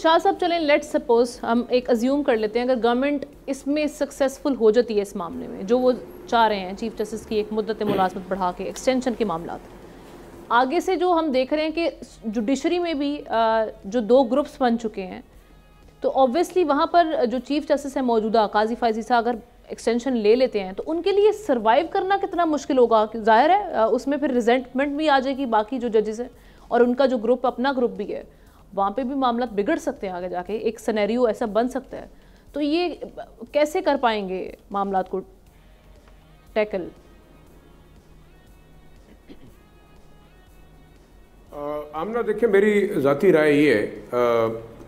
शाह साहब चलें, let's suppose हम एक अज्यूम कर लेते हैं अगर गवर्नमेंट इसमें सक्सेसफुल हो जाती है इस मामले में जो वो चाह रहे हैं, चीफ जस्टिस की एक मुद्दत मुलाजमत बढ़ा के एक्सटेंशन के मामला, आगे से जो हम देख रहे हैं कि जुडिशरी में भी जो 2 ग्रुप्स बन चुके हैं, तो ऑब्वियसली वहाँ पर जो चीफ जस्टिस है मौजूदा काजी फायज ईसा अगर एक्सटेंशन ले लेते हैं तो उनके लिए सर्वाइव करना कितना मुश्किल होगा। जाहिर है उसमें फिर रिजेंटमेंट भी आ जाएगी बाकी जो जजेस हैं और उनका जो ग्रुप अपना ग्रुप भी है, वहाँ पे भी मामला बिगड़ सकते हैं आगे जाके, एक सिनेरियो ऐसा बन सकता है। तो ये कैसे कर पाएंगे मामला को टैकल? आमना देखिए, मेरी ज़ाती राय ये है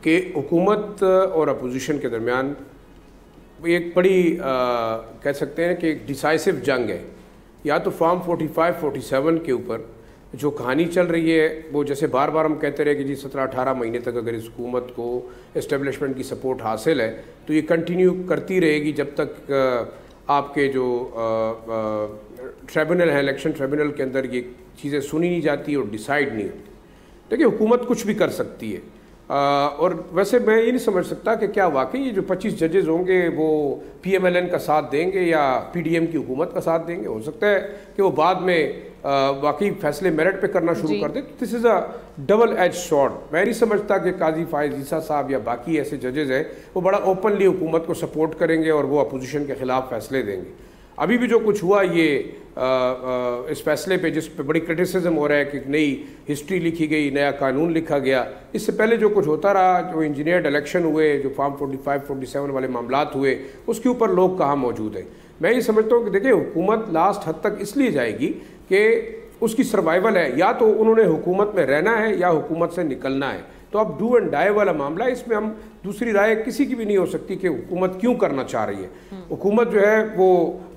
कि हुकूमत और अपोजिशन के दरमियान एक बड़ी कह सकते हैं कि एक डिसाइसिव जंग है। या तो फॉर्म 45-47 के ऊपर जो कहानी चल रही है वो, जैसे बार बार हम कहते रहे कि जी 17-18 महीने तक अगर इस हुकूमत को एस्टेब्लिशमेंट की सपोर्ट हासिल है तो ये कंटिन्यू करती रहेगी जब तक आपके जो ट्रिब्यूनल है, इलेक्शन ट्रिब्यूनल के अंदर ये चीज़ें सुनी नहीं जाती और डिसाइड नहीं होती। देखिए, हुकूमत कुछ भी कर सकती है और वैसे मैं ये नहीं समझ सकता कि क्या वाकई ये जो 25 जजेस होंगे वो PMLN का साथ देंगे या PDM की हुकूमत का साथ देंगे। हो सकता है कि वो बाद में वाकई फैसले मेरिट पे करना शुरू कर दे। This is a double edge sword. मैं नहीं समझता कि काजी फायज ईसा साहब या बाकी ऐसे जजेस हैं वो बड़ा ओपनली हुकूमत को सपोर्ट करेंगे और वो अपोजिशन के खिलाफ फैसले देंगे। अभी भी जो कुछ हुआ ये इस फैसले पे जिस पे बड़ी क्रिटिसिज्म हो रहा है कि नई हिस्ट्री लिखी गई, नया कानून लिखा गया, इससे पहले जो कुछ होता रहा, जो इंजीनियर्ड इलेक्शन हुए, जो फॉर्म 45-47 वाले मामलात हुए, उसके ऊपर लोग कहाँ मौजूद हैं। मैं ये समझता हूँ कि देखिए, हुकूमत लास्ट हद तक इसलिए जाएगी कि उसकी सर्वाइवल है, या तो उन्होंने हुकूमत में रहना है या हुकूमत से निकलना है। तो अब डू एंड डाई वाला मामला, इसमें हम दूसरी राय किसी की भी नहीं हो सकती कि हुकूमत क्यों करना चाह रही है। हुकूमत जो है वो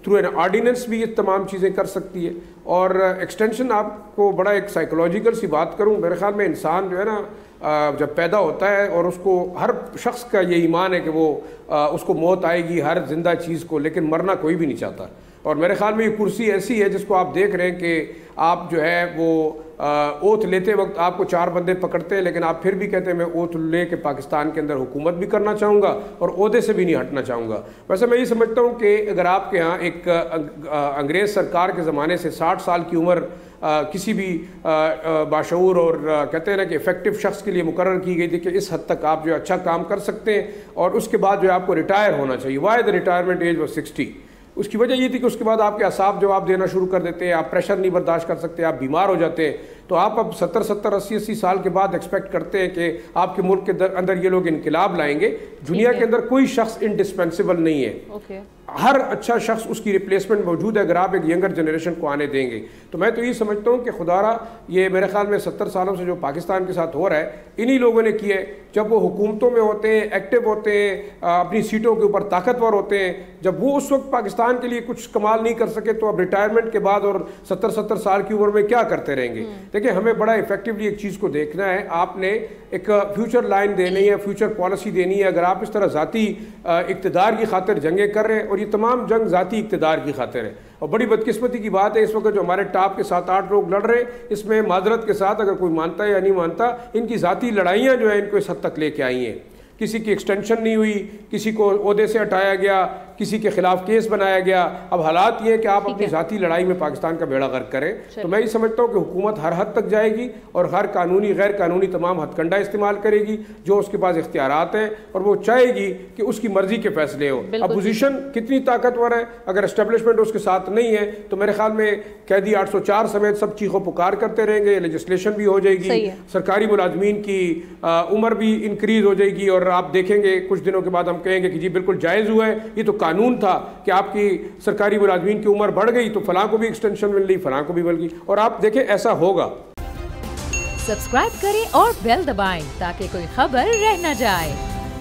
थ्रू एन ऑर्डिनेंस भी ये तमाम चीज़ें कर सकती है। और एक्सटेंशन, आपको बड़ा एक साइकोलॉजिकल सी बात करूं, मेरे ख्याल में इंसान जो है ना जब पैदा होता है और उसको हर शख्स का ये ईमान है कि वो उसको मौत आएगी हर जिंदा चीज़ को, लेकिन मरना कोई भी नहीं चाहता। और मेरे ख्याल में ये कुर्सी ऐसी है जिसको आप देख रहे हैं कि आप जो है वो ओथ लेते वक्त आपको 4 बंदे पकड़ते हैं, लेकिन आप फिर भी कहते हैं मैं ओथ ले के पाकिस्तान के अंदर हुकूमत भी करना चाहूँगा और ओहदे से भी नहीं हटना चाहूँगा। वैसे मैं ये समझता हूँ कि अगर आपके यहाँ एक अंग्रेज़ सरकार के ज़माने से 60 साल की उम्र किसी भी बाशऊर और कहते हैं ना कि इफेक्टिव शख्स के लिए मुकर्रर की गई थी कि इस हद तक आप जो अच्छा काम कर सकते हैं और उसके बाद जो है आपको रिटायर होना चाहिए। Why the retirement age was 60। उसकी वजह ये थी कि उसके बाद आपके असाब जवाब देना शुरू कर देते हैं, आप प्रेशर नहीं बर्दाश्त कर सकते, आप बीमार हो जाते हैं। तो आप अब 70-70, 80-80 साल के बाद एक्सपेक्ट करते हैं कि आपके मुल्क के अंदर ये लोग इनकलाब लाएंगे। दुनिया के अंदर कोई शख्स इंडिस्पेंसिबल नहीं है। हर अच्छा शख्स उसकी रिप्लेसमेंट मौजूद है अगर आप एक यंगर जनरेशन को आने देंगे। तो मैं तो ये समझता हूँ कि खुदारा ये मेरे ख्याल में 70 सालों से जो पाकिस्तान के साथ हो रहा है इन्हीं लोगों ने किया है। जब वो हुकूमतों में होते हैं, एक्टिव होते हैं, अपनी सीटों के ऊपर ताकतवर होते हैं, जब वो उस वक्त पाकिस्तान के लिए कुछ कमाल नहीं कर सके तो अब रिटायरमेंट के बाद और 70-70 साल की उम्र में क्या करते रहेंगे। देखिए, हमें बड़ा इफेक्टिवली एक चीज़ को देखना है। आपने एक फ्यूचर लाइन देनी है, फ्यूचर पॉलिसी देनी है। अगर आप इस तरह ज़ाती इक़्तिदार की खातिर जंगें कर रहे हैं, और ये तमाम जंग ज़ाती इक़्तिदार की खातिर है, और बड़ी बदकिस्मती की बात है इस वक्त जो हमारे टॉप के 7-8 लोग लड़ रहे हैं, इसमें माजरत के साथ अगर कोई मानता है या नहीं मानता, इनकी ज़ाती लड़ाइयाँ जो है इनको इस हद तक लेके आई हैं। किसी की एक्सटेंशन नहीं हुई, किसी को ओहदे से हटाया गया, किसी के खिलाफ केस बनाया गया। अब हालात ये है कि आप अपनी ज़ाती लड़ाई में पाकिस्तान का बेड़ा गर्क करें। तो मैं ये समझता हूँ कि हुकूमत हर हद तक जाएगी और हर कानूनी गैर कानूनी तमाम हथकंडा इस्तेमाल करेगी जो उसके पास इख्तियारात हैं, और वो चाहेगी कि उसकी मर्जी के फैसले हो। अपोजिशन कितनी ताकतवर है, अगर एस्टेब्लिशमेंट उसके साथ नहीं है तो मेरे ख्याल में कैदी 804 समेत सब चीखों पुकार करते रहेंगे, लेजिस्लेशन भी हो जाएगी, सरकारी मुलाजमीन की उम्र भी इंक्रीज हो जाएगी, और आप देखेंगे कुछ दिनों के बाद हम कहेंगे कि जी बिल्कुल जायज़ हुआ है, ये तो कानून था कि आपकी सरकारी मुलाजमीन की उम्र बढ़ गई तो फलां को भी एक्सटेंशन मिल गई, फलां को भी मिल गई, और आप देखें ऐसा होगा। सब्सक्राइब करें और बेल दबाएं ताकि कोई खबर रह न जाए।